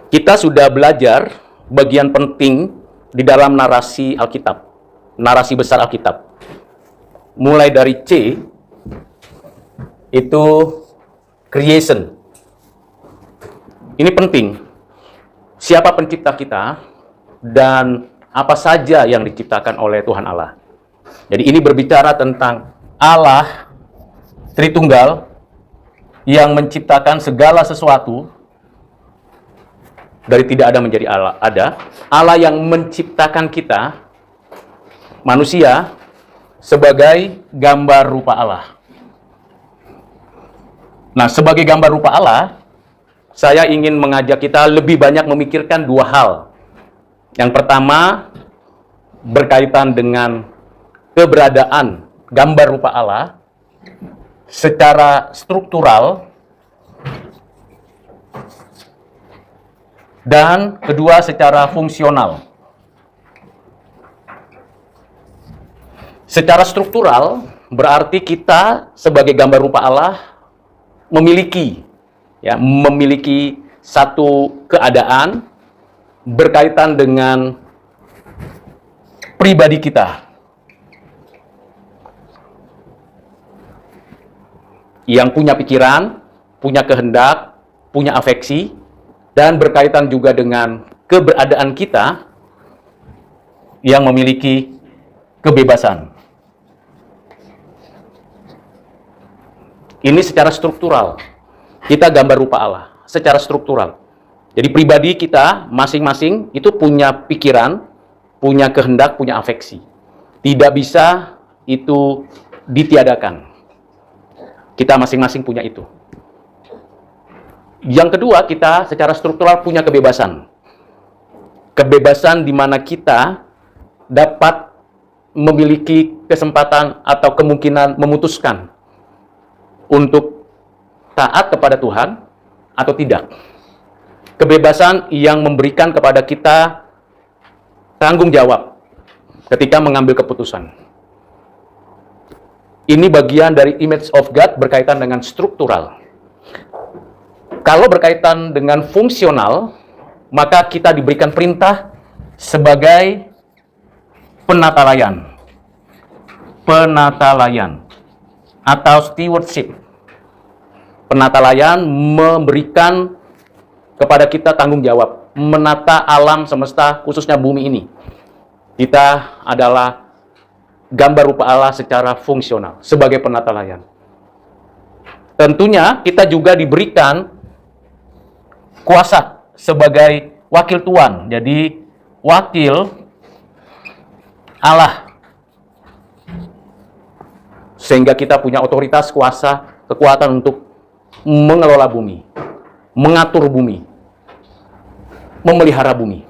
Kita sudah belajar bagian penting di dalam narasi Alkitab, narasi besar Alkitab. Mulai dari C, itu creation. Ini penting. Siapa pencipta kita dan apa saja yang diciptakan oleh Tuhan Allah. Jadi ini berbicara tentang Allah Tritunggal yang menciptakan segala sesuatu dari tidak ada menjadi Allah. Allah yang menciptakan kita, manusia, sebagai gambar rupa Allah. Nah, sebagai gambar rupa Allah, saya ingin mengajak kita lebih banyak memikirkan dua hal. Yang pertama, berkaitan dengan keberadaan gambar rupa Allah secara struktural, dan kedua secara fungsional. Secara struktural berarti kita sebagai gambar rupa Allah memiliki satu keadaan berkaitan dengan pribadi kita. Yang punya pikiran, punya kehendak, punya afeksi, dan berkaitan juga dengan keberadaan kita yang memiliki kebebasan. Ini secara struktural. Kita gambar rupa Allah secara struktural. Jadi pribadi kita masing-masing itu punya pikiran, punya kehendak, punya afeksi. Tidak bisa itu ditiadakan. Kita masing-masing punya itu. Yang kedua, kita secara struktural punya kebebasan. Kebebasan di mana kita dapat memiliki kesempatan atau kemungkinan memutuskan untuk taat kepada Tuhan atau tidak. Kebebasan yang memberikan kepada kita tanggung jawab ketika mengambil keputusan. Ini bagian dari image of God berkaitan dengan struktural. Kalau berkaitan dengan fungsional, maka kita diberikan perintah sebagai penata layan. Penata layan atau stewardship. Penata layan memberikan kepada kita tanggung jawab menata alam semesta, khususnya bumi ini. Kita adalah gambar rupa Allah secara fungsional sebagai penata layan. Tentunya kita juga diberikan kuasa sebagai wakil Tuhan. Jadi wakil Allah. Sehingga kita punya otoritas, kuasa, kekuatan untuk mengelola bumi, mengatur bumi, memelihara bumi.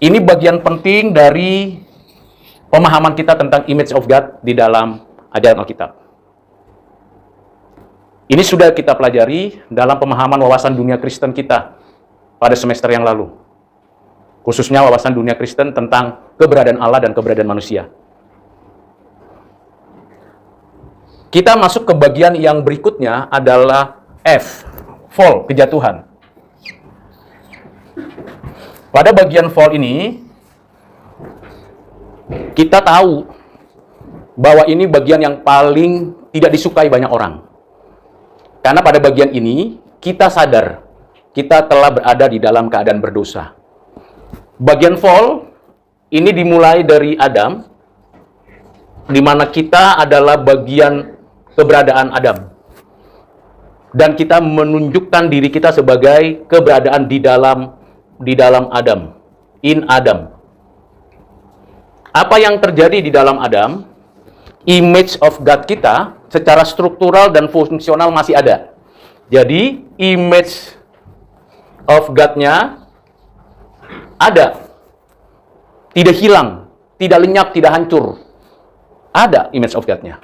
Ini bagian penting dari pemahaman kita tentang image of God di dalam ajaran Alkitab. Ini sudah kita pelajari dalam pemahaman wawasan dunia Kristen kita pada semester yang lalu. Khususnya wawasan dunia Kristen tentang keberadaan Allah dan keberadaan manusia. Kita masuk ke bagian yang berikutnya adalah F, fall, kejatuhan. Pada bagian fall ini, kita tahu bahwa ini bagian yang paling tidak disukai banyak orang. Karena pada bagian ini, kita sadar, kita telah berada di dalam keadaan berdosa. Bagian fall, ini dimulai dari Adam, di mana kita adalah bagian keberadaan Adam. Dan kita menunjukkan diri kita sebagai keberadaan di dalam Adam. In Adam. Apa yang terjadi di dalam Adam, image of God kita secara struktural dan fungsional masih ada. Jadi, image of God-nya ada. Tidak hilang, tidak lenyap, tidak hancur. Ada image of God-nya.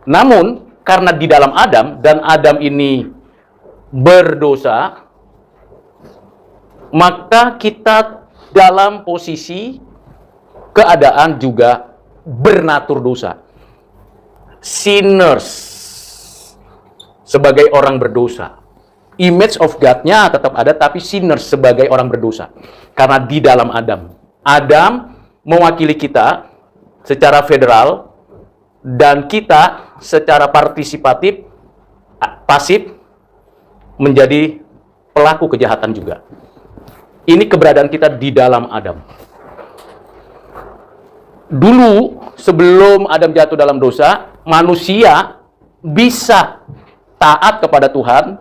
Namun, karena di dalam Adam, dan Adam ini berdosa, maka kita dalam posisi keadaan juga bernatur dosa. Sinners, sebagai orang berdosa. image of God-nya tetap ada, tapi sinners sebagai orang berdosa. Karena di dalam Adam. Adam mewakili kita secara federal, dan kita secara partisipatif, pasif, menjadi pelaku kejahatan juga. Ini keberadaan kita di dalam Adam. Dulu, sebelum Adam jatuh dalam dosa, manusia bisa taat kepada Tuhan,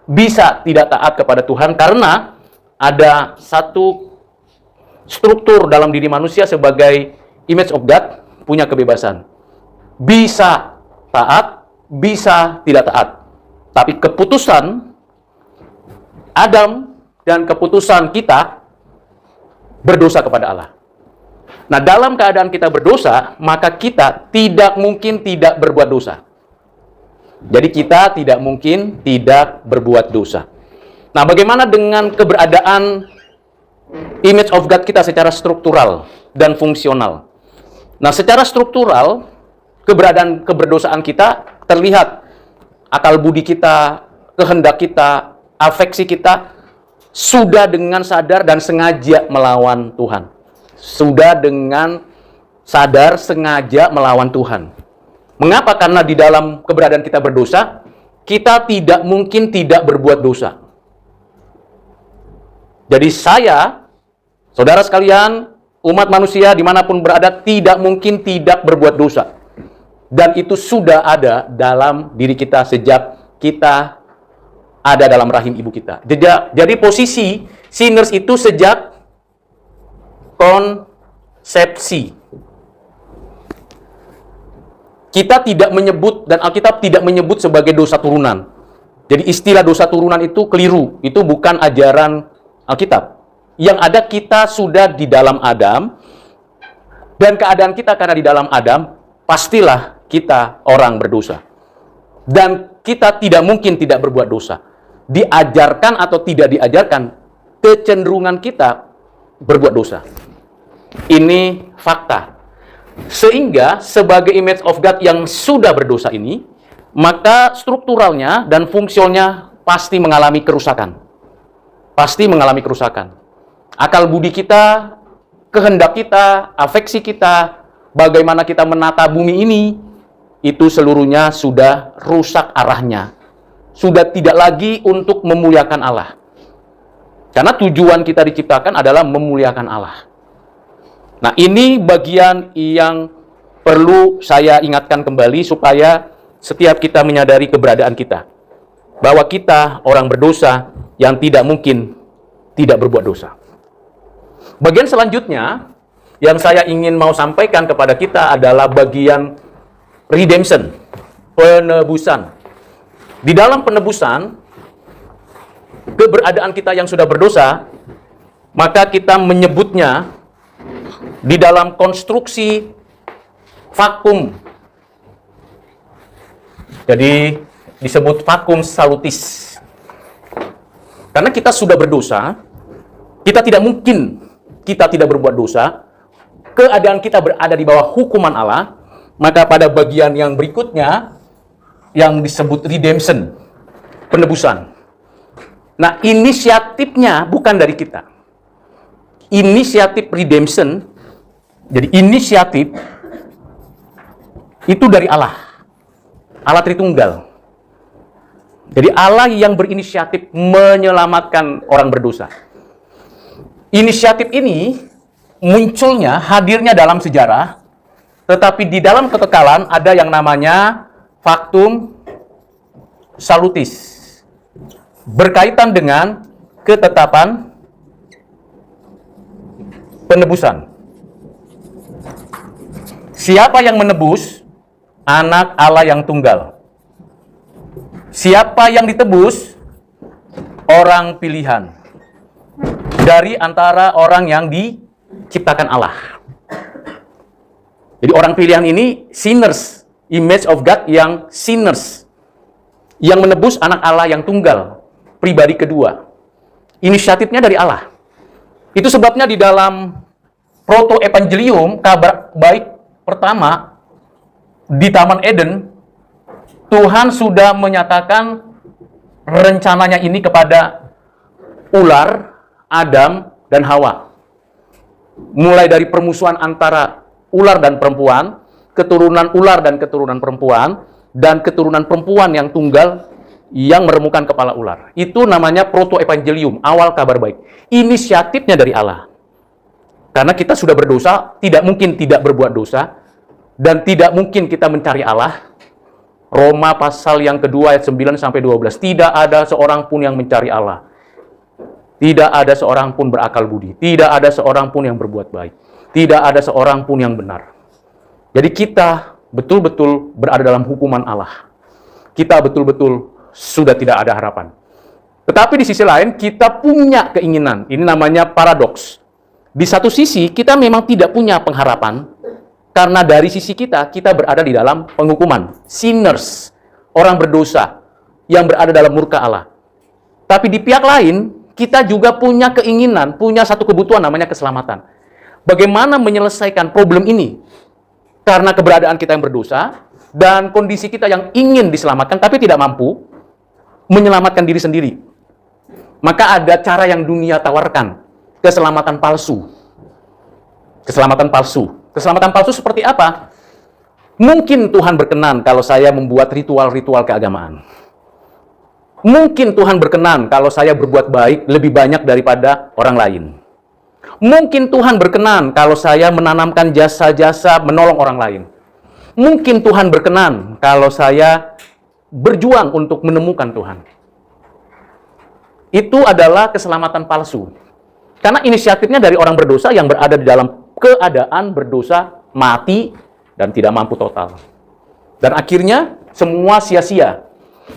bisa tidak taat kepada Tuhan, karena ada satu struktur dalam diri manusia sebagai image of God, punya kebebasan. Bisa taat, bisa tidak taat. Tapi keputusan Adam dan keputusan kita berdosa kepada Allah. Nah, dalam keadaan kita berdosa, maka kita tidak mungkin tidak berbuat dosa. Jadi kita tidak mungkin tidak berbuat dosa. Nah, bagaimana dengan keberadaan image of God kita secara struktural dan fungsional? Nah, secara struktural, keberadaan keberdosaan kita terlihat. Akal budi kita, kehendak kita, afeksi kita, sudah dengan sadar dan sengaja melawan Tuhan. Sudah dengan sadar, sengaja melawan Tuhan. Mengapa? Karena di dalam keberadaan kita berdosa, kita tidak mungkin tidak berbuat dosa. Jadi saya, saudara sekalian, umat manusia dimanapun berada, tidak mungkin tidak berbuat dosa. Dan itu sudah ada dalam diri kita sejak kita ada dalam rahim ibu kita. Jadi posisi sinners itu sejak konsepsi. Kita tidak menyebut, dan Alkitab tidak menyebut sebagai dosa turunan. Jadi istilah dosa turunan itu keliru. Itu bukan ajaran Alkitab. Yang ada, kita sudah di dalam Adam, dan keadaan kita karena di dalam Adam, pastilah kita orang berdosa. Dan kita tidak mungkin tidak berbuat dosa. Diajarkan atau tidak diajarkan, kecenderungan kita berbuat dosa. Ini fakta. Sehingga sebagai image of God yang sudah berdosa ini, maka strukturalnya dan fungsionalnya pasti mengalami kerusakan. Pasti mengalami kerusakan. Akal budi kita, kehendak kita, afeksi kita, bagaimana kita menata bumi ini, itu seluruhnya sudah rusak arahnya. Sudah tidak lagi untuk memuliakan Allah. Karena tujuan kita diciptakan adalah memuliakan Allah. Nah, ini bagian yang perlu saya ingatkan kembali supaya setiap kita menyadari keberadaan kita. Bahwa kita orang berdosa yang tidak mungkin tidak berbuat dosa. Bagian selanjutnya yang saya ingin mau sampaikan kepada kita adalah bagian redemption, penebusan. Di dalam penebusan, keberadaan kita yang sudah berdosa, maka kita menyebutnya di dalam konstruksi vakum. Jadi disebut vakum salutis. Karena kita sudah berdosa, kita tidak mungkin kita tidak berbuat dosa. Keadaan kita berada di bawah hukuman Allah, maka pada bagian yang berikutnya yang disebut redemption, penebusan. Nah, inisiatifnya bukan dari kita. Inisiatif redemption, jadi inisiatif itu dari Allah. Allah Tritunggal. Jadi Allah yang berinisiatif menyelamatkan orang berdosa. Inisiatif ini munculnya, hadirnya dalam sejarah, tetapi di dalam kekekalan ada yang namanya vakum salutis. Berkaitan dengan ketetapan penebusan. Siapa yang menebus? Anak Allah yang tunggal. Siapa yang ditebus? Orang pilihan. Dari antara orang yang diciptakan Allah. Jadi orang pilihan ini sinners. Image of God yang sinners. Yang menebus anak Allah yang tunggal. Pribadi kedua. Inisiatifnya dari Allah. Itu sebabnya di dalam proto-evangelium, kabar baik pertama, di Taman Eden, Tuhan sudah menyatakan rencananya ini kepada ular, Adam, dan Hawa. Mulai dari permusuhan antara ular dan perempuan, keturunan ular dan keturunan perempuan, dan keturunan perempuan yang tunggal yang meremukan kepala ular. Itu namanya proto-evangelium, awal kabar baik. Inisiatifnya dari Allah. Karena kita sudah berdosa, tidak mungkin tidak berbuat dosa, dan tidak mungkin kita mencari Allah. Roma pasal yang kedua ayat 9-12. Tidak ada seorang pun yang mencari Allah. Tidak ada seorang pun berakal budi. Tidak ada seorang pun yang berbuat baik. Tidak ada seorang pun yang benar. Jadi kita betul-betul berada dalam hukuman Allah. Kita betul-betul sudah tidak ada harapan. Tetapi di sisi lain, kita punya keinginan. Ini namanya paradoks. Di satu sisi, kita memang tidak punya pengharapan, karena dari sisi kita berada di dalam penghukuman. Sinners, orang berdosa, yang berada dalam murka Allah. Tapi di pihak lain, kita juga punya keinginan, punya satu kebutuhan namanya keselamatan. Bagaimana menyelesaikan problem ini? Karena keberadaan kita yang berdosa, dan kondisi kita yang ingin diselamatkan, tapi tidak mampu menyelamatkan diri sendiri. Maka ada cara yang dunia tawarkan, keselamatan palsu. Keselamatan palsu. Keselamatan palsu seperti apa? Mungkin Tuhan berkenan kalau saya membuat ritual-ritual keagamaan. Mungkin Tuhan berkenan kalau saya berbuat baik lebih banyak daripada orang lain. Mungkin Tuhan berkenan kalau saya menanamkan jasa-jasa menolong orang lain. Mungkin Tuhan berkenan kalau saya berjuang untuk menemukan Tuhan. Itu adalah keselamatan palsu. Karena inisiatifnya dari orang berdosa yang berada di dalam keadaan berdosa, mati, dan tidak mampu total. Dan akhirnya semua sia-sia.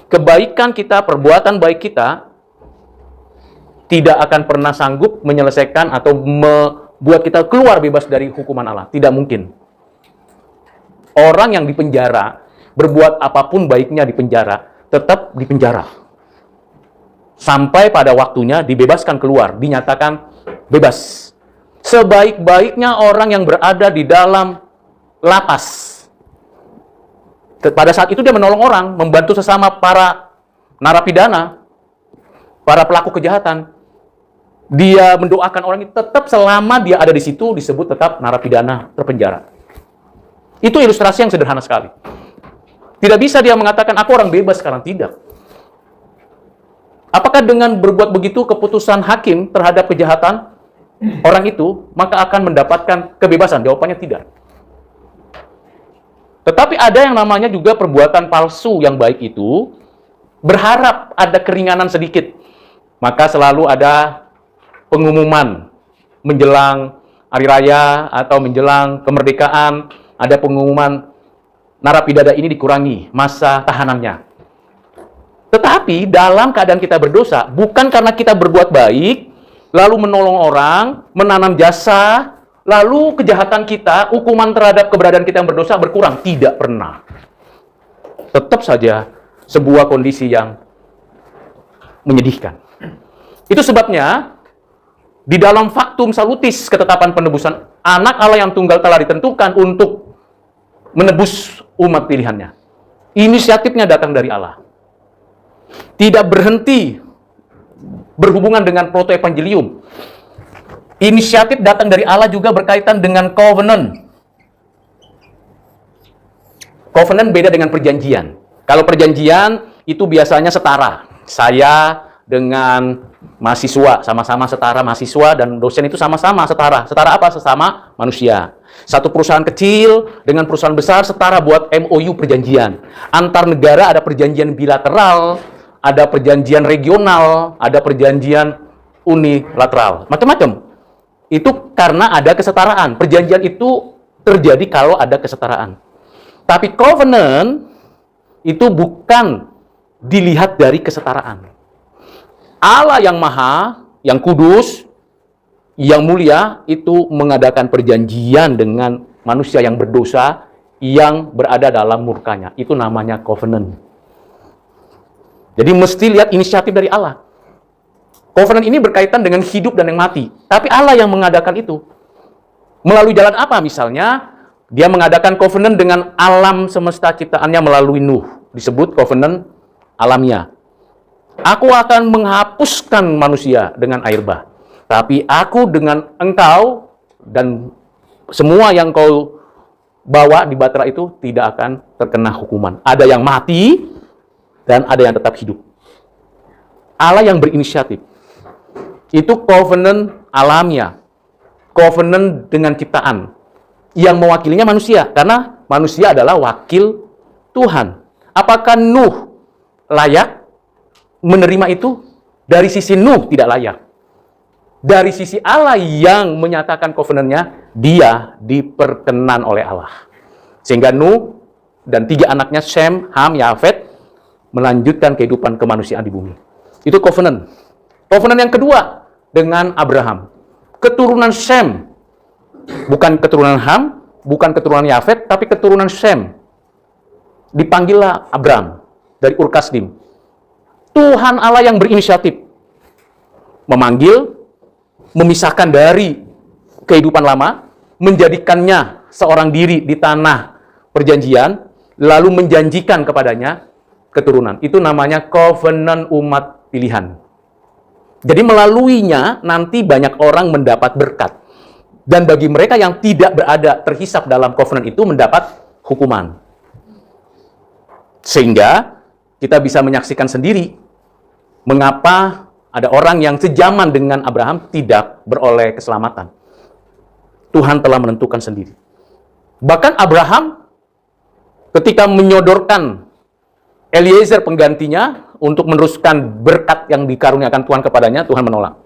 Kebaikan kita, perbuatan baik kita, tidak akan pernah sanggup menyelesaikan atau membuat kita keluar bebas dari hukuman Allah. Tidak mungkin. Orang yang dipenjara, berbuat apapun baiknya di penjara, tetap di penjara. Sampai pada waktunya dibebaskan keluar, dinyatakan bebas. Sebaik-baiknya orang yang berada di dalam lapas. Pada saat itu dia menolong orang, membantu sesama para narapidana, para pelaku kejahatan. Dia mendoakan orang itu, tetap selama dia ada di situ disebut tetap narapidana terpenjara. Itu ilustrasi yang sederhana sekali. Tidak bisa dia mengatakan, aku orang bebas sekarang. Tidak. Apakah dengan berbuat begitu keputusan hakim terhadap kejahatan orang itu, maka akan mendapatkan kebebasan? Jawabannya tidak. Tetapi ada yang namanya juga perbuatan palsu yang baik itu, berharap ada keringanan sedikit. Maka selalu ada pengumuman menjelang hari raya atau menjelang kemerdekaan, ada pengumuman narapidana ini dikurangi masa tahanannya. Tetapi dalam keadaan kita berdosa, bukan karena kita berbuat baik, lalu menolong orang, menanam jasa, lalu kejahatan kita, hukuman terhadap keberadaan kita yang berdosa berkurang. Tidak pernah. Tetap saja sebuah kondisi yang menyedihkan. Itu sebabnya, di dalam faktum salutis ketetapan penebusan, anak Allah yang tunggal telah ditentukan untuk menebus umat pilihannya. Inisiatifnya datang dari Allah. Tidak berhenti berhubungan dengan proto-evangelium. Inisiatif datang dari Allah juga berkaitan dengan covenant. Covenant beda dengan perjanjian. Kalau perjanjian itu biasanya setara. Saya dengan mahasiswa, sama-sama setara mahasiswa, dan dosen itu sama-sama setara. Setara apa? Sesama manusia. Satu perusahaan kecil dengan perusahaan besar setara buat MOU perjanjian. Antar negara ada perjanjian bilateral, ada perjanjian regional, ada perjanjian unilateral. Macam-macam. Itu karena ada kesetaraan. Perjanjian itu terjadi kalau ada kesetaraan. Tapi covenant itu bukan dilihat dari kesetaraan. Allah yang maha, yang kudus, yang mulia, itu mengadakan perjanjian dengan manusia yang berdosa, yang berada dalam murkanya. Itu namanya covenant. Jadi mesti lihat inisiatif dari Allah. Covenant ini berkaitan dengan hidup dan yang mati. Tapi Allah yang mengadakan itu. Melalui jalan apa misalnya? Dia mengadakan covenant dengan alam semesta ciptaannya melalui Nuh. Disebut covenant alamiah. Aku akan menghapuskan manusia dengan air bah. Tapi aku dengan engkau dan semua yang kau bawa di Batra itu tidak akan terkena hukuman. Ada yang mati dan ada yang tetap hidup. Allah yang berinisiatif. Itu covenant alamiah. Covenant dengan ciptaan. Yang mewakilinya manusia. Karena manusia adalah wakil Tuhan. Apakah Nuh layak menerima itu? Dari sisi Nuh tidak layak. Dari sisi Allah yang menyatakan covenant-nya, dia diperkenan oleh Allah. Sehingga Nuh dan 3 anaknya, Shem, Ham, Yafet, melanjutkan kehidupan kemanusiaan di bumi. Itu covenant. Covenant yang kedua dengan Abraham. Keturunan Shem. Bukan keturunan Ham, bukan keturunan Yafet, tapi keturunan Shem. Dipanggillah Abraham dari Ur Kasdim. Tuhan Allah yang berinisiatif memanggil, memisahkan dari kehidupan lama, menjadikannya seorang diri di tanah perjanjian, lalu menjanjikan kepadanya keturunan. Itu namanya covenant umat pilihan. Jadi melaluinya nanti banyak orang mendapat berkat. Dan bagi mereka yang tidak berada terhisap dalam covenant itu mendapat hukuman. Sehingga kita bisa menyaksikan sendiri mengapa ada orang yang sejaman dengan Abraham tidak beroleh keselamatan. Tuhan telah menentukan sendiri. Bahkan Abraham ketika menyodorkan Eliezer penggantinya untuk meneruskan berkat yang dikaruniakan Tuhan kepadanya, Tuhan menolak.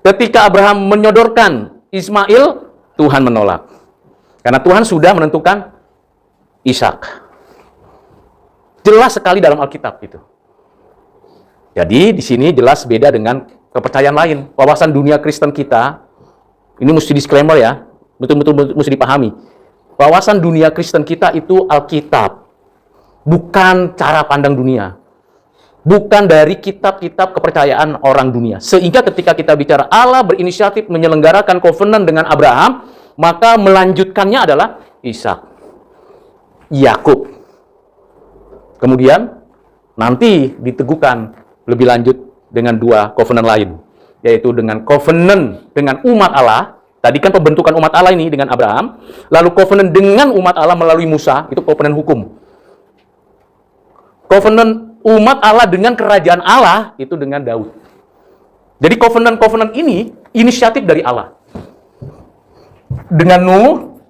Ketika Abraham menyodorkan Ismail, Tuhan menolak. Karena Tuhan sudah menentukan Ishak. Jelas sekali dalam Alkitab itu. Jadi di sini jelas beda dengan kepercayaan lain. Wawasan dunia Kristen kita, ini mesti disclaimer ya, betul-betul mesti dipahami. Wawasan dunia Kristen kita itu Alkitab, bukan cara pandang dunia. Bukan dari kitab-kitab kepercayaan orang dunia. Sehingga ketika kita bicara Allah berinisiatif menyelenggarakan covenant dengan Abraham, maka melanjutkannya adalah Ishak, Yakub. Kemudian nanti diteguhkan lebih lanjut dengan 2 covenant lain, yaitu dengan covenant dengan umat Allah. Tadi kan pembentukan umat Allah ini dengan Abraham, lalu covenant dengan umat Allah melalui Musa, itu covenant hukum. Covenant umat Allah dengan kerajaan Allah, itu dengan Daud. Jadi covenant-covenant ini inisiatif dari Allah. Dengan Nuh,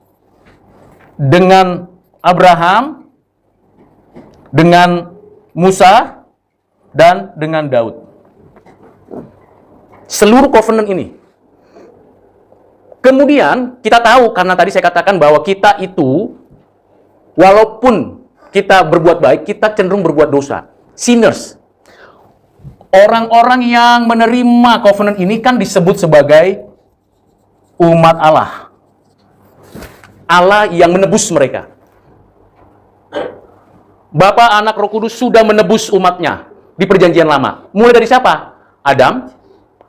dengan Abraham, dengan Musa, dan dengan Daud. Seluruh covenant ini. Kemudian kita tahu, karena tadi saya katakan bahwa kita itu, walaupun kita berbuat baik, kita cenderung berbuat dosa. Sinners. Orang-orang yang menerima covenant ini kan disebut sebagai umat Allah. Allah yang menebus mereka. Bapa, Anak, Roh Kudus sudah menebus umatnya di perjanjian lama. Mulai dari siapa? Adam,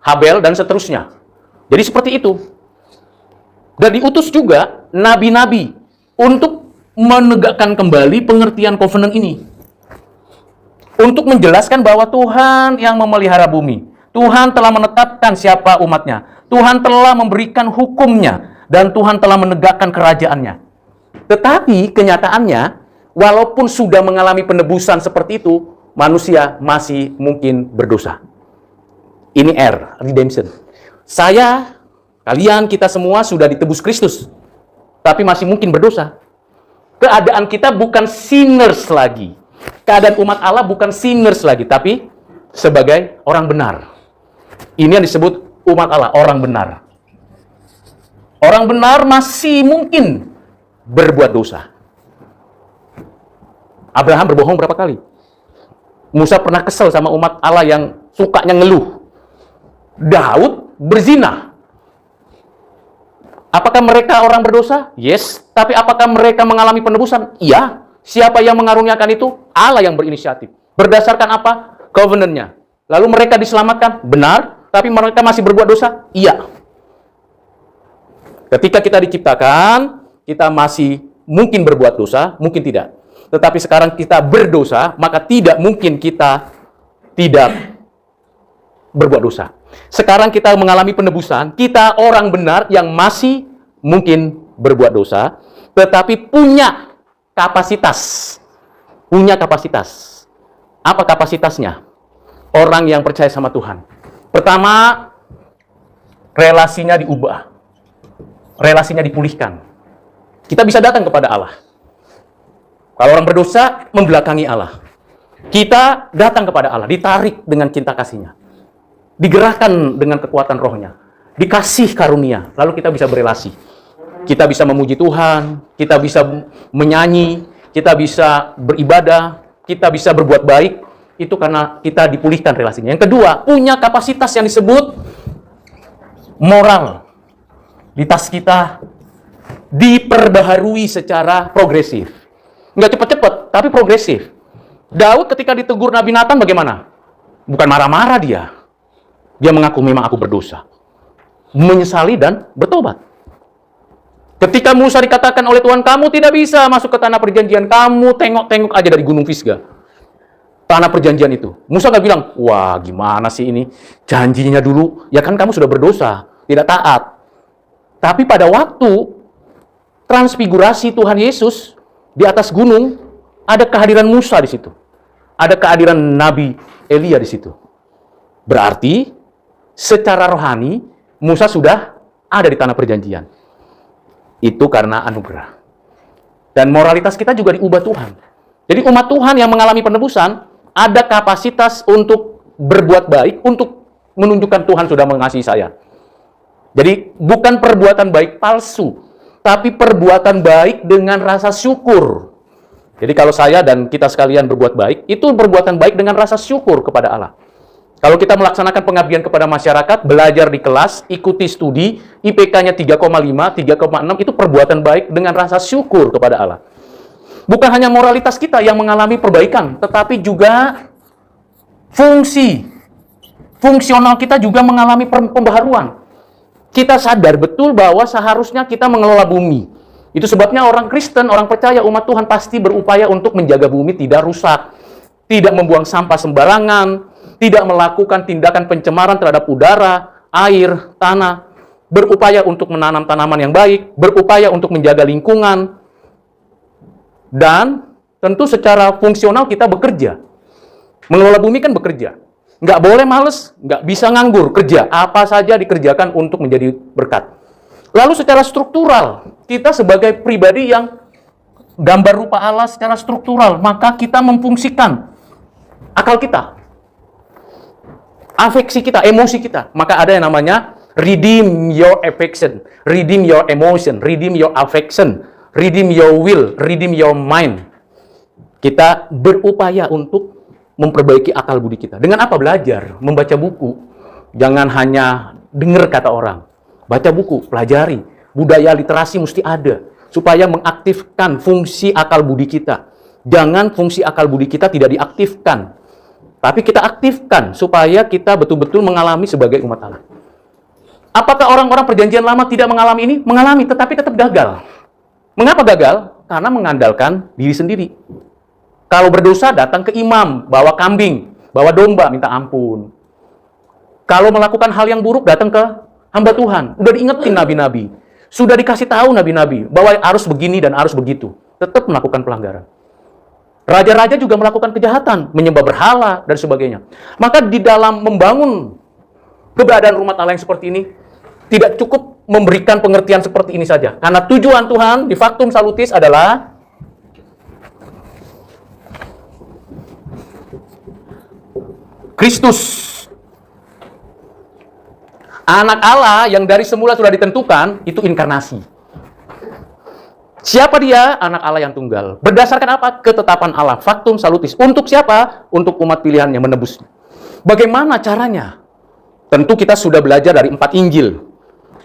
Habel, dan seterusnya. Jadi seperti itu. Dan diutus juga nabi-nabi untuk menegakkan kembali pengertian covenant ini. Untuk menjelaskan bahwa Tuhan yang memelihara bumi. Tuhan telah menetapkan siapa umatnya. Tuhan telah memberikan hukumnya. Dan Tuhan telah menegakkan kerajaannya. Tetapi kenyataannya, walaupun sudah mengalami penebusan seperti itu, manusia masih mungkin berdosa. Ini redemption. Saya, kalian, kita semua sudah ditebus Kristus. Tapi masih mungkin berdosa. Keadaan kita bukan sinners lagi. Keadaan umat Allah bukan sinners lagi. Tapi sebagai orang benar. Ini yang disebut umat Allah, orang benar. Orang benar masih mungkin berbuat dosa. Abraham berbohong berapa kali? Musa pernah kesel sama umat Allah yang sukanya ngeluh. Daud berzina. Apakah mereka orang berdosa? Yes. Tapi apakah mereka mengalami penebusan? Iya. Siapa yang mengaruniakan itu? Allah yang berinisiatif. Berdasarkan apa? Covenant-nya. Lalu mereka diselamatkan? Benar. Tapi mereka masih berbuat dosa? Iya. Ketika kita diciptakan, kita masih mungkin berbuat dosa, mungkin tidak. Tetapi sekarang kita berdosa, maka tidak mungkin kita tidak berbuat dosa. Sekarang kita mengalami penebusan, kita orang benar yang masih mungkin berbuat dosa, tetapi punya kapasitas. Punya kapasitas. Apa kapasitasnya? Orang yang percaya sama Tuhan. Pertama, relasinya diubah. Relasinya dipulihkan. Kita bisa datang kepada Allah. Kalau orang berdosa, membelakangi Allah. Kita datang kepada Allah, ditarik dengan cinta kasih-Nya. Digerakkan dengan kekuatan rohnya. Dikasih karunia, lalu kita bisa berelasi. Kita bisa memuji Tuhan, kita bisa menyanyi, kita bisa beribadah, kita bisa berbuat baik. Itu karena kita dipulihkan relasinya. Yang kedua, punya kapasitas yang disebut moral. Moralitas kita diperbaharui secara progresif. Nggak cepat-cepat, tapi progresif. Daud ketika ditegur Nabi Nathan bagaimana? Bukan marah-marah dia. Dia mengaku memang aku berdosa. Menyesali dan bertobat. Ketika Musa dikatakan oleh Tuhan, kamu tidak bisa masuk ke tanah perjanjian. Kamu tengok-tengok aja dari gunung Pisga. Tanah perjanjian itu. Musa nggak bilang, wah gimana sih ini? Janjinya dulu, ya kan kamu sudah berdosa. Tidak taat. Tapi pada waktu transfigurasi Tuhan Yesus di atas gunung, ada kehadiran Musa di situ. Ada kehadiran Nabi Elia di situ. Berarti secara rohani Musa sudah ada di tanah perjanjian. Itu karena anugerah. Dan moralitas kita juga diubah Tuhan. Jadi umat Tuhan yang mengalami penebusan ada kapasitas untuk berbuat baik, untuk menunjukkan Tuhan sudah mengasihi saya. Jadi bukan perbuatan baik palsu, tapi perbuatan baik dengan rasa syukur. Jadi kalau saya dan kita sekalian berbuat baik, itu perbuatan baik dengan rasa syukur kepada Allah. Kalau kita melaksanakan pengabdian kepada masyarakat, belajar di kelas, ikuti studi, IPK-nya 3,5, 3,6, itu perbuatan baik dengan rasa syukur kepada Allah. Bukan hanya moralitas kita yang mengalami perbaikan, tetapi juga fungsional kita juga mengalami pembaharuan. Kita sadar betul bahwa seharusnya kita mengelola bumi. Itu sebabnya orang Kristen, orang percaya, umat Tuhan pasti berupaya untuk menjaga bumi tidak rusak, tidak membuang sampah sembarangan, tidak melakukan tindakan pencemaran terhadap udara, air, tanah, berupaya untuk menanam tanaman yang baik, berupaya untuk menjaga lingkungan, dan tentu secara fungsional kita bekerja. Mengelola bumi kan bekerja. Nggak boleh males, nggak bisa nganggur, kerja. Apa saja dikerjakan untuk menjadi berkat. Lalu secara struktural, kita sebagai pribadi yang gambar rupa Allah secara struktural, maka kita memfungsikan akal kita, afeksi kita, emosi kita. Maka ada yang namanya redeem your affection, redeem your emotion, redeem your affection, redeem your will, redeem your mind. Kita berupaya untuk memperbaiki akal budi kita. Dengan apa? Belajar, membaca buku. Jangan hanya dengar kata orang. Baca buku, pelajari. Budaya literasi mesti ada. Supaya mengaktifkan fungsi akal budi kita. Jangan fungsi akal budi kita tidak diaktifkan. Tapi kita aktifkan supaya kita betul-betul mengalami sebagai umat Allah. Apakah orang-orang perjanjian lama tidak mengalami ini? Mengalami, tetapi tetap gagal. Mengapa gagal? Karena mengandalkan diri sendiri. Kalau berdosa, datang ke imam, bawa kambing, bawa domba, minta ampun. Kalau melakukan hal yang buruk, datang ke hamba Tuhan. Udah diingetin nabi-nabi. Sudah dikasih tahu nabi-nabi bahwa harus begini dan harus begitu. Tetap melakukan pelanggaran. Raja-raja juga melakukan kejahatan, menyembah berhala, dan sebagainya. Maka di dalam membangun keberadaan rumah Allah yang seperti ini, tidak cukup memberikan pengertian seperti ini saja. Karena tujuan Tuhan di Factum Salutis adalah Kristus. Anak Allah yang dari semula sudah ditentukan, itu inkarnasi. Siapa dia? Anak Allah yang tunggal. Berdasarkan apa? Ketetapan Allah. Factum Salutis. Untuk siapa? Untuk umat pilihannya, menebus. Bagaimana caranya? Tentu kita sudah belajar dari 4 Injil.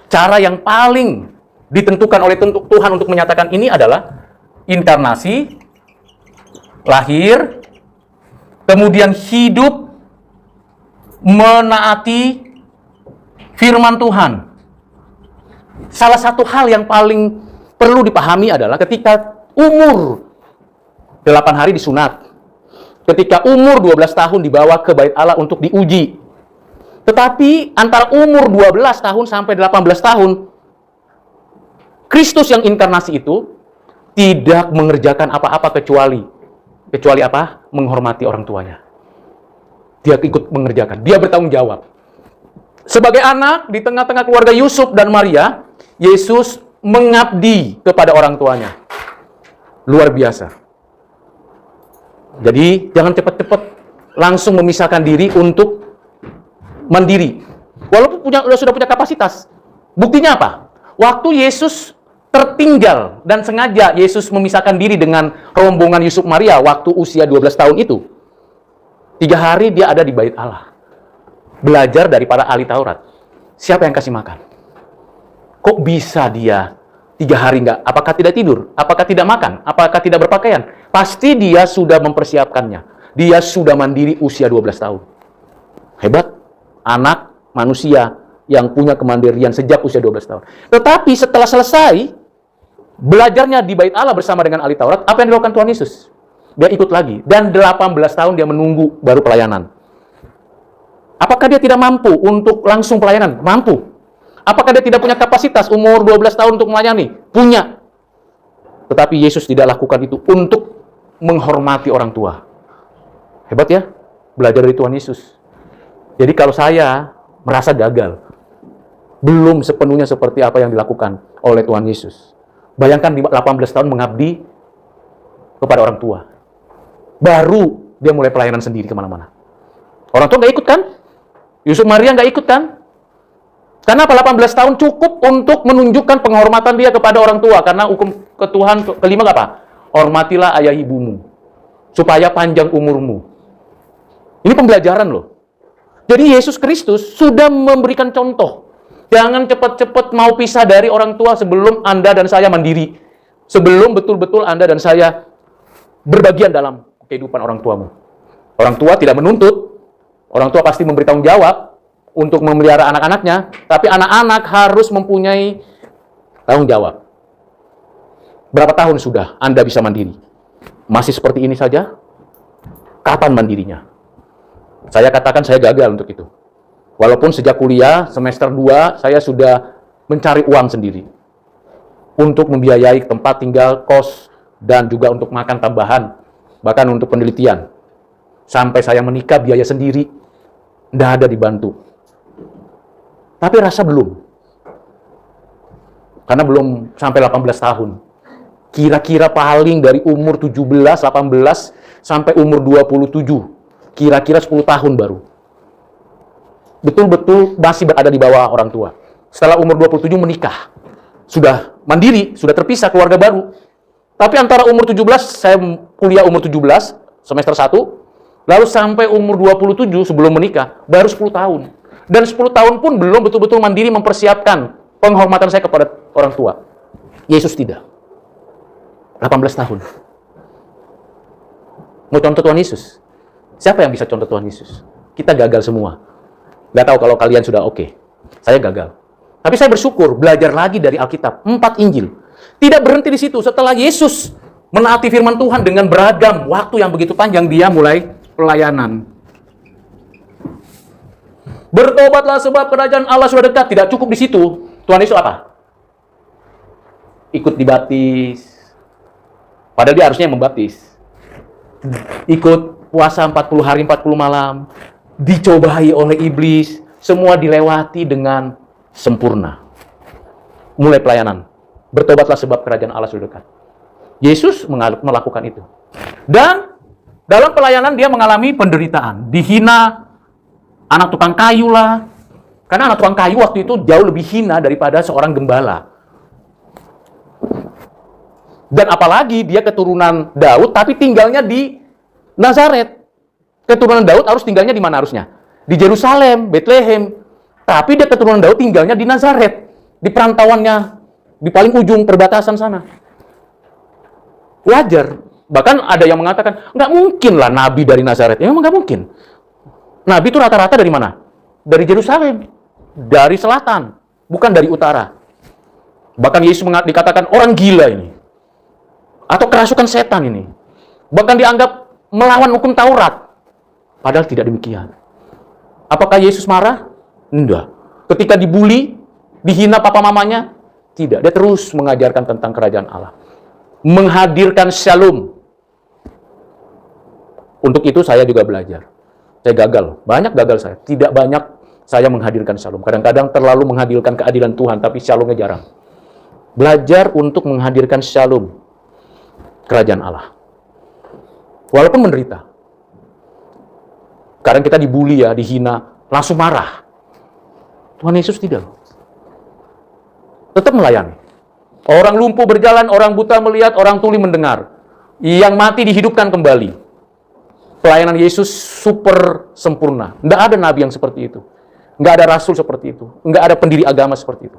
Cara yang paling ditentukan oleh Tuhan untuk menyatakan ini adalah inkarnasi, lahir, kemudian hidup, menaati firman Tuhan. Salah satu hal yang paling perlu dipahami adalah ketika umur 8 hari disunat, Ketika umur 12 tahun dibawa ke bait Allah untuk diuji. Tetapi antara umur 12 tahun sampai 18 tahun, Kristus yang inkarnasi itu tidak mengerjakan apa-apa kecuali apa? Menghormati orang tuanya. Dia ikut mengerjakan, dia bertanggung jawab. Sebagai anak di tengah-tengah keluarga Yusuf dan Maria, Yesus mengabdi kepada orang tuanya. Luar biasa. Jadi jangan cepat-cepat langsung memisahkan diri untuk mandiri. Walaupun sudah punya kapasitas. Buktinya apa? Waktu Yesus tertinggal dan sengaja Yesus memisahkan diri dengan rombongan Yusuf Maria waktu usia 12 tahun itu. 3 hari dia ada di bait Allah. Belajar dari para ahli Taurat. Siapa yang kasih makan? Kok bisa dia 3 hari enggak? Apakah tidak tidur? Apakah tidak makan? Apakah tidak berpakaian? Pasti dia sudah mempersiapkannya. Dia sudah mandiri usia 12 tahun. Hebat. Anak manusia yang punya kemandirian sejak usia 12 tahun. Tetapi setelah selesai belajarnya di bait Allah bersama dengan ahli Taurat, apa yang dilakukan Tuhan Yesus? Dia ikut lagi. Dan 18 tahun dia menunggu baru pelayanan. Apakah dia tidak mampu untuk langsung pelayanan? Mampu. Apakah dia tidak punya kapasitas umur 12 tahun untuk melayani? Punya. Tetapi Yesus tidak lakukan itu untuk menghormati orang tua. Hebat ya? Belajar dari Tuhan Yesus. Jadi kalau saya merasa gagal, belum sepenuhnya seperti apa yang dilakukan oleh Tuhan Yesus. Bayangkan di 18 tahun mengabdi kepada orang tua. Baru dia mulai pelayanan sendiri kemana-mana. Orang tua nggak ikut kan? Yusuf Maria nggak ikut kan? Karena 18 tahun cukup untuk menunjukkan penghormatan dia kepada orang tua. Karena hukum ke Tuhan kelima apa? Hormatilah ayah ibumu, supaya panjang umurmu. Ini pembelajaran loh. Jadi Yesus Kristus sudah memberikan contoh. Jangan cepat-cepat mau pisah dari orang tua sebelum Anda dan saya mandiri. Sebelum betul-betul Anda dan saya berbagian dalam kehidupan orang tuamu. Orang tua tidak menuntut. Orang tua pasti memberi tanggung jawab untuk memelihara anak-anaknya. Tapi anak-anak harus mempunyai tanggung jawab. Berapa tahun sudah Anda bisa mandiri? Masih seperti ini saja? Kapan mandirinya? Saya katakan saya gagal untuk itu. Walaupun sejak kuliah, semester 2, saya sudah mencari uang sendiri. Untuk membiayai tempat tinggal, kos, dan juga untuk makan tambahan. Bahkan untuk penelitian. Sampai saya menikah, biaya sendiri. Tidak ada dibantu. Tapi rasa belum. Karena belum sampai 18 tahun. Kira-kira paling dari umur 17, 18, sampai umur 27. Kira-kira 10 tahun baru. Betul-betul masih berada di bawah orang tua. Setelah umur 27 menikah. Sudah mandiri, sudah terpisah, keluarga baru. Tapi antara umur 17, saya kuliah umur 17, semester 1, lalu sampai umur 27 sebelum menikah, baru 10 tahun. Dan 10 tahun pun belum betul-betul mandiri mempersiapkan penghormatan saya kepada orang tua. Yesus tidak. 18 tahun. Mau contoh Tuhan Yesus? Siapa yang bisa contoh Tuhan Yesus? Kita gagal semua. Nggak tahu kalau kalian sudah oke. Saya gagal. Tapi saya bersyukur belajar lagi dari Alkitab. 4 Injil. Tidak berhenti di situ. Setelah Yesus menaati firman Tuhan dengan beragam waktu yang begitu panjang, dia mulai pelayanan. Bertobatlah sebab kerajaan Allah sudah dekat. Tidak cukup di situ. Tuhan Yesus apa? Ikut dibaptis. Padahal dia harusnya membaptis. Ikut puasa 40 hari 40 malam. Dicobai oleh iblis, semua dilewati dengan sempurna. Mulai pelayanan. Bertobatlah sebab kerajaan Allah sudah dekat. Yesus melakukan itu. Dan dalam pelayanan dia mengalami penderitaan. Dihina, anak tukang kayu lah. Karena anak tukang kayu waktu itu jauh lebih hina daripada seorang gembala. Dan apalagi dia keturunan Daud, tapi tinggalnya di Nazaret. Keturunan Daud harus tinggalnya di mana harusnya? Di Yerusalem, Bethlehem. Tapi dia keturunan Daud tinggalnya di Nazaret. Di perantauannya, di paling ujung perbatasan sana. Wajar. Bahkan ada yang mengatakan, nggak mungkin lah Nabi dari Nazaret. Ya memang nggak mungkin. Nabi itu rata-rata dari mana? Dari Yerusalem. Dari selatan. Bukan dari utara. Bahkan Yesus dikatakan orang gila ini. Atau kerasukan setan ini. Bahkan dianggap melawan hukum Taurat. Padahal tidak demikian. Apakah Yesus marah? Enggak. Ketika dibully, dihina papa mamanya? Tidak. Dia terus mengajarkan tentang kerajaan Allah. Menghadirkan shalom. Untuk itu saya juga belajar. Saya gagal. Banyak gagal saya. Tidak banyak saya menghadirkan shalom. Kadang-kadang terlalu menghadirkan keadilan Tuhan, tapi shalomnya jarang. Belajar untuk menghadirkan shalom kerajaan Allah. Walaupun menderita. Kadang kita dibully ya, dihina, langsung marah. Tuhan Yesus tidak. Tetap melayani. Orang lumpuh berjalan, orang buta melihat, orang tuli mendengar. Yang mati dihidupkan kembali. Pelayanan Yesus super sempurna. Tidak ada nabi yang seperti itu. Nggak ada rasul seperti itu. Nggak ada pendiri agama seperti itu.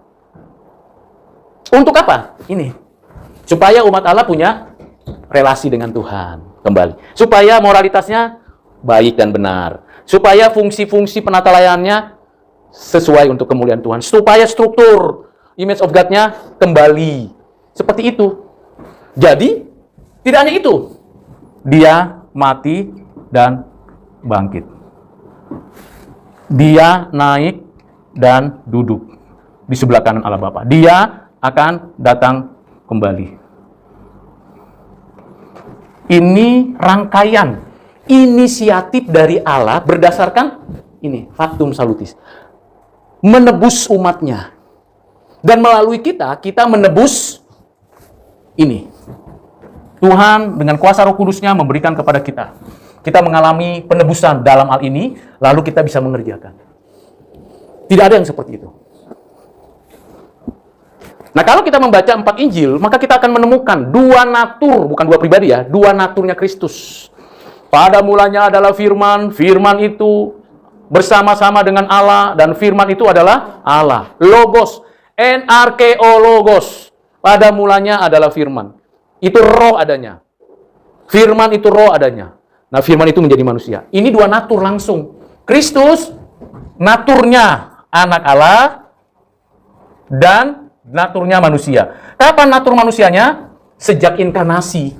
Untuk apa? Ini. Supaya umat Allah punya relasi dengan Tuhan kembali. Supaya moralitasnya baik dan benar. Supaya fungsi-fungsi penata layanannya sesuai untuk kemuliaan Tuhan. Supaya struktur image of God-nya kembali. Seperti itu. Jadi, tidak hanya itu. Dia mati dan bangkit. Dia naik dan duduk di sebelah kanan Allah Bapa. Dia akan datang kembali. Ini rangkaian inisiatif dari Allah berdasarkan ini, factum salutis. Menebus umatnya. Dan melalui kita menebus ini. Tuhan dengan kuasa Roh Kudusnya memberikan kepada kita. Kita mengalami penebusan dalam hal ini, lalu kita bisa mengerjakan. Tidak ada yang seperti itu. Nah, kalau kita membaca 4 Injil, maka kita akan menemukan dua natur, bukan dua pribadi ya, dua naturnya Kristus. Pada mulanya adalah firman, firman itu bersama-sama dengan Allah, dan firman itu adalah Allah. Logos, NRK logos. Pada mulanya adalah firman. Itu roh adanya. Firman itu roh adanya. Nah, firman itu menjadi manusia. Ini dua natur langsung. Kristus, naturnya anak Allah, dan naturnya manusia. Kapan natur manusianya? Sejak inkarnasi.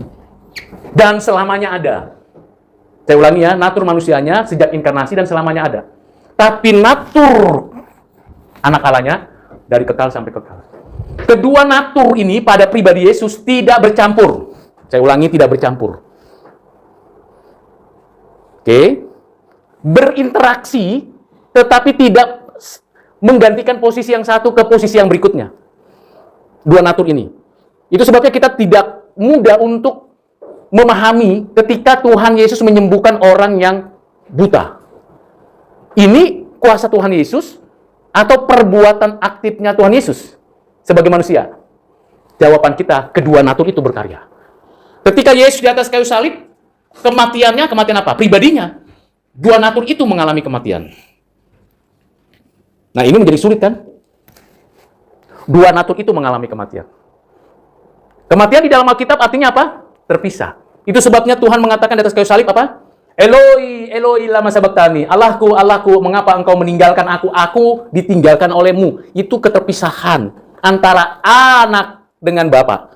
Dan selamanya ada. Saya ulangi ya, natur manusianya sejak inkarnasi dan selamanya ada. Tapi natur anak Allahnya dari kekal sampai kekal. Kedua natur ini pada pribadi Yesus tidak bercampur. Saya ulangi, tidak bercampur. Oke. Berinteraksi, tetapi tidak menggantikan posisi yang satu ke posisi yang berikutnya. Dua natur ini. Itu sebabnya kita tidak mudah untuk memahami ketika Tuhan Yesus menyembuhkan orang yang buta. Ini kuasa Tuhan Yesus atau perbuatan aktifnya Tuhan Yesus sebagai manusia? Jawaban kita, kedua natur itu berkarya. Ketika Yesus di atas kayu salib, kematiannya, kematian apa? Pribadinya. Dua natur itu mengalami kematian. Nah, ini menjadi sulit kan? Dua natur itu mengalami kematian. Kematian di dalam Alkitab artinya apa? Terpisah. Itu sebabnya Tuhan mengatakan di atas kayu salib apa? Eloi, Eloi lama sabachthani. Allahku, Allahku, mengapa engkau meninggalkan aku? Aku ditinggalkan olehmu. Itu keterpisahan antara anak dengan bapa.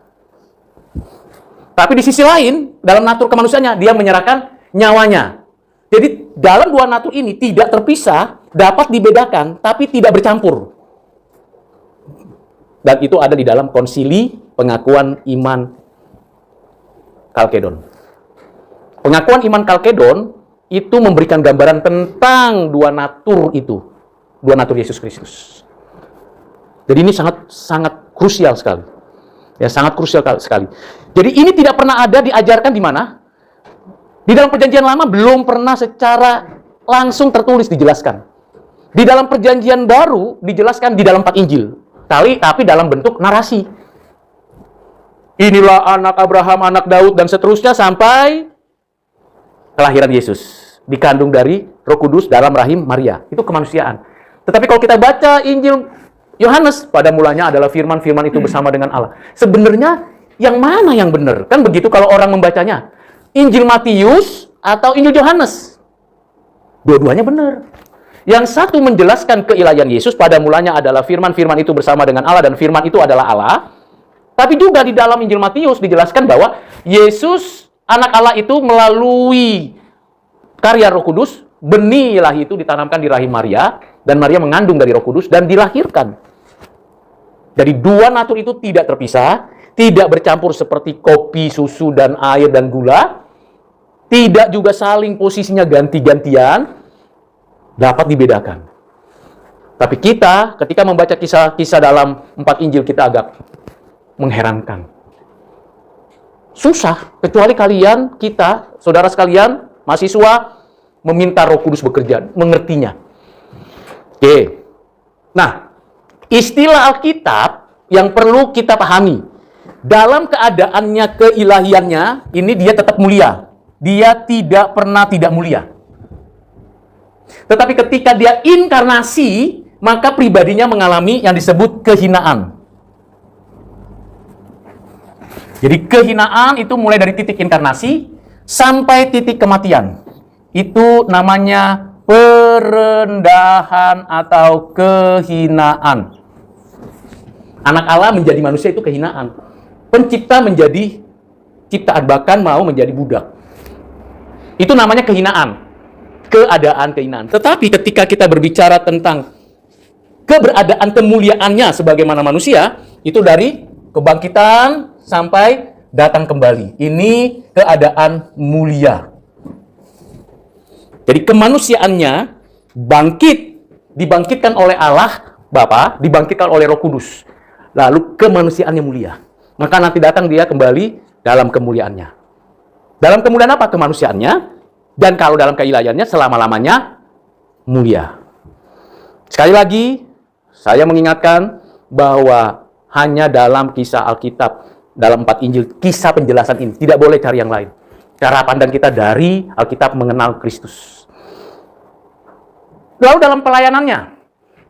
Tapi di sisi lain, dalam natur kemanusiaannya, dia menyerahkan nyawanya. Jadi dalam dua natur ini tidak terpisah, dapat dibedakan, tapi tidak bercampur. Dan itu ada di dalam konsili pengakuan iman Kalkedon. Pengakuan iman Kalkedon itu memberikan gambaran tentang dua natur itu. Dua natur Yesus Kristus. Jadi ini sangat krusial sekali. Ya, sangat krusial sekali. Jadi ini tidak pernah ada diajarkan di mana? Di dalam perjanjian lama belum pernah secara langsung tertulis dijelaskan. Di dalam perjanjian baru dijelaskan di dalam 4 Injil. Tapi dalam bentuk narasi. Inilah anak Abraham, anak Daud, dan seterusnya sampai kelahiran Yesus. Dikandung dari Roh Kudus dalam rahim Maria. Itu kemanusiaan. Tetapi kalau kita baca Injil Yohanes, pada mulanya adalah firman, firman itu bersama dengan Allah. Sebenarnya yang mana yang benar? Kan begitu kalau orang membacanya. Injil Matius atau Injil Yohanes? Dua-duanya benar. Yang satu menjelaskan keilahian Yesus, pada mulanya adalah firman, firman itu bersama dengan Allah, dan firman itu adalah Allah. Tapi juga di dalam Injil Matius dijelaskan bahwa Yesus anak Allah itu melalui karya Roh Kudus, benih ilahi itu ditanamkan di rahim Maria, dan Maria mengandung dari Roh Kudus dan dilahirkan. Jadi dua natur itu tidak terpisah, tidak bercampur seperti kopi, susu, dan air, dan gula, tidak juga saling posisinya ganti-gantian, dapat dibedakan. Tapi kita, ketika membaca kisah-kisah dalam 4 Injil, kita agak mengherankan. Susah, kecuali kalian, kita, saudara sekalian, mahasiswa, meminta Roh Kudus bekerja, mengertinya. Oke. Nah, istilah Alkitab yang perlu kita pahami, dalam keadaannya keilahiannya, ini dia tetap mulia. Dia tidak pernah tidak mulia. Tetapi ketika dia inkarnasi, maka pribadinya mengalami yang disebut kehinaan. Jadi kehinaan itu mulai dari titik inkarnasi sampai titik kematian. Itu namanya perendahan atau kehinaan. Anak Allah menjadi manusia itu kehinaan. Pencipta menjadi ciptaan, bahkan mau menjadi budak. Itu namanya kehinaan. Keadaan kehinaan. Tetapi ketika kita berbicara tentang keberadaan kemuliaannya sebagaimana manusia, itu dari kebangkitan sampai datang kembali. Ini keadaan mulia. Jadi kemanusiaannya dibangkitkan oleh Allah Bapa, dibangkitkan oleh Roh Kudus. Lalu kemanusiaannya mulia. Maka nanti datang dia kembali dalam kemuliaannya. Dalam kemuliaan apa? Kemanusiaannya. Dan kalau dalam keilahiannya selama-lamanya mulia. Sekali lagi, saya mengingatkan bahwa hanya dalam kisah Alkitab, dalam 4 Injil, kisah penjelasan ini. Tidak boleh cari yang lain. Cara pandang kita dari Alkitab mengenal Kristus. Lalu dalam pelayanannya.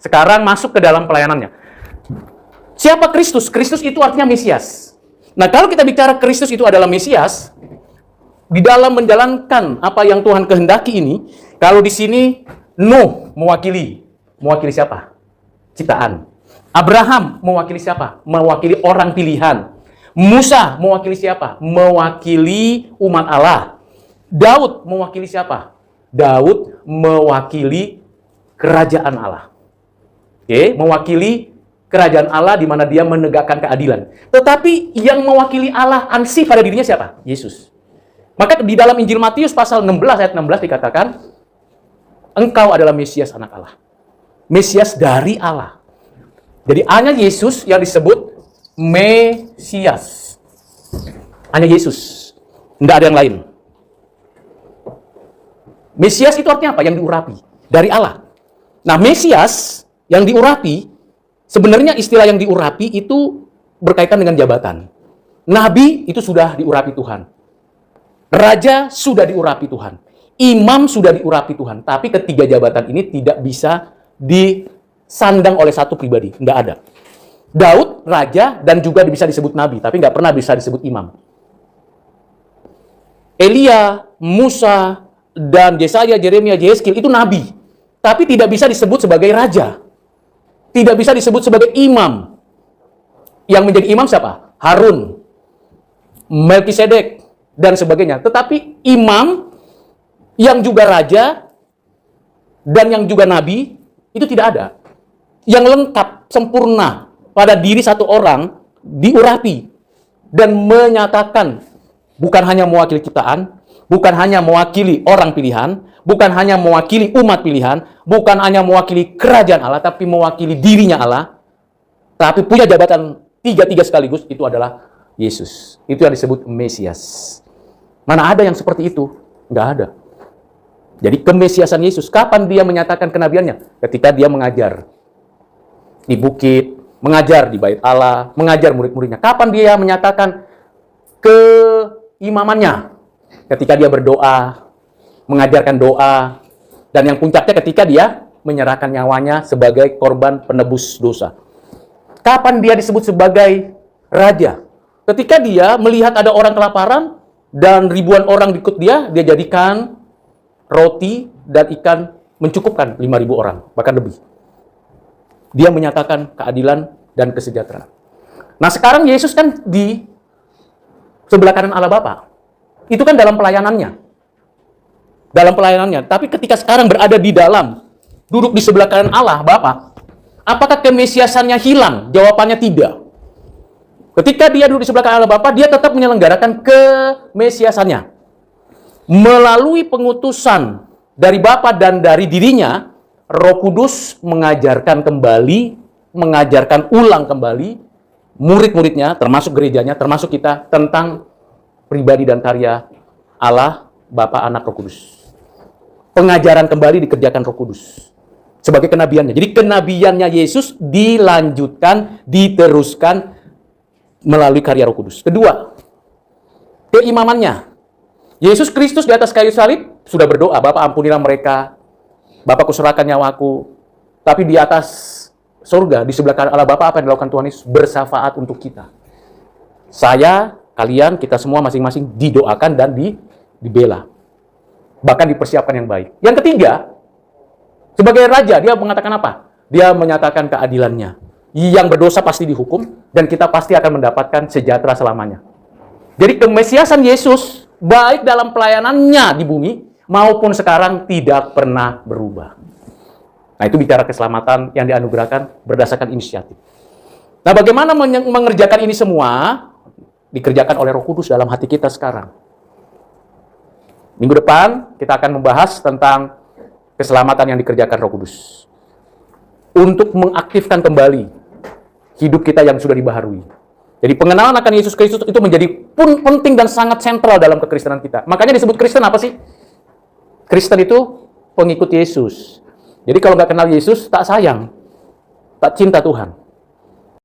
Sekarang masuk ke dalam pelayanannya. Siapa Kristus? Kristus itu artinya Mesias. Nah, kalau kita bicara Kristus itu adalah Mesias, di dalam menjalankan apa yang Tuhan kehendaki ini, kalau di sini Nuh mewakili siapa? Ciptaan. Abraham mewakili siapa? Mewakili orang pilihan. Musa mewakili siapa? Mewakili umat Allah. Daud mewakili siapa? Daud mewakili kerajaan Allah. Oke, mewakili kerajaan Allah di mana dia menegakkan keadilan. Tetapi yang mewakili Allah ansih pada dirinya siapa? Yesus. Maka di dalam Injil Matius pasal 16 ayat 16 dikatakan, engkau adalah Mesias anak Allah. Mesias dari Allah. Jadi hanya Yesus yang disebut Mesias. Hanya Yesus. Tidak ada yang lain. Mesias itu artinya apa? Yang diurapi. Dari Allah. Nah, Mesias yang diurapi, sebenarnya istilah yang diurapi itu berkaitan dengan jabatan. Nabi itu sudah diurapi Tuhan. Raja sudah diurapi Tuhan. Imam sudah diurapi Tuhan. Tapi ketiga jabatan ini tidak bisa disandang oleh satu pribadi. Tidak ada. Daud, raja, dan juga bisa disebut nabi. Tapi nggak pernah bisa disebut imam. Elia, Musa, dan Yesaya, Yeremia, Yehezkiel itu nabi. Tapi tidak bisa disebut sebagai raja. Tidak bisa disebut sebagai imam. Yang menjadi imam siapa? Harun, Melkisedek, dan sebagainya. Tetapi imam yang juga raja dan yang juga nabi itu tidak ada. Yang lengkap, sempurna pada diri satu orang diurapi dan menyatakan bukan hanya mewakili ciptaan, bukan hanya mewakili orang pilihan, bukan hanya mewakili umat pilihan, bukan hanya mewakili kerajaan Allah, tapi mewakili dirinya Allah, tapi punya jabatan tiga-tiga sekaligus, itu adalah Yesus. Itu yang disebut Mesias. Mana ada yang seperti itu? Nggak ada. Jadi kemesiasan Yesus, kapan dia menyatakan kenabiannya? Ketika dia mengajar di bukit, mengajar di bait Allah, mengajar murid-muridnya. Kapan dia menyatakan keimamannya? Ketika dia berdoa, mengajarkan doa, dan yang puncaknya ketika dia menyerahkan nyawanya sebagai korban penebus dosa. Kapan dia disebut sebagai raja? Ketika dia melihat ada orang kelaparan, dan ribuan orang ikut dia jadikan roti dan ikan mencukupkan 5.000 orang, bahkan lebih. Dia menyatakan keadilan dan kesejahteraan. Nah, sekarang Yesus kan di sebelah kanan Allah Bapa. Itu kan dalam pelayanannya. Dalam pelayanannya. Tapi ketika sekarang berada di dalam, duduk di sebelah kanan Allah, Bapa, apakah kemesiasannya hilang? Jawabannya tidak. Ketika dia duduk di sebelah kanan Allah Bapa, dia tetap menyelenggarakan kemesiasannya. Melalui pengutusan dari Bapa dan dari dirinya, Roh Kudus mengajarkan kembali, mengajarkan ulang kembali murid-muridnya, termasuk gerejanya, termasuk kita, tentang pribadi dan karya Allah, Bapa, Anak, Roh Kudus. Pengajaran kembali dikerjakan Roh Kudus sebagai kenabiannya. Jadi kenabiannya Yesus dilanjutkan, diteruskan melalui karya Roh Kudus. Kedua, keimamannya. Yesus Kristus di atas kayu salib sudah berdoa, Bapa ampunilah mereka, Bapa kuserahkan nyawaku. Tapi di atas surga, di sebelah kanan Allah Bapa, apa yang dilakukan Tuhan Yesus? Bersafaat untuk kita. Saya, kalian, kita semua masing-masing didoakan dan dibela. Bahkan dipersiapkan yang baik. Yang ketiga, sebagai raja, dia mengatakan apa? Dia menyatakan keadilannya. Yang berdosa pasti dihukum, dan kita pasti akan mendapatkan sejahtera selamanya. Jadi kemesiasan Yesus, baik dalam pelayanannya di bumi, maupun sekarang tidak pernah berubah. Nah, itu bicara keselamatan yang dianugerahkan berdasarkan inisiatif. Nah, bagaimana mengerjakan ini semua? Dikerjakan oleh Roh Kudus dalam hati kita sekarang. Minggu depan kita akan membahas tentang keselamatan yang dikerjakan Roh Kudus. Untuk mengaktifkan kembali hidup kita yang sudah dibaharui. Jadi pengenalan akan Yesus Kristus itu menjadi penting dan sangat sentral dalam kekristenan kita. Makanya disebut Kristen apa sih? Kristen itu pengikut Yesus. Jadi kalau nggak kenal Yesus, tak sayang, tak cinta Tuhan.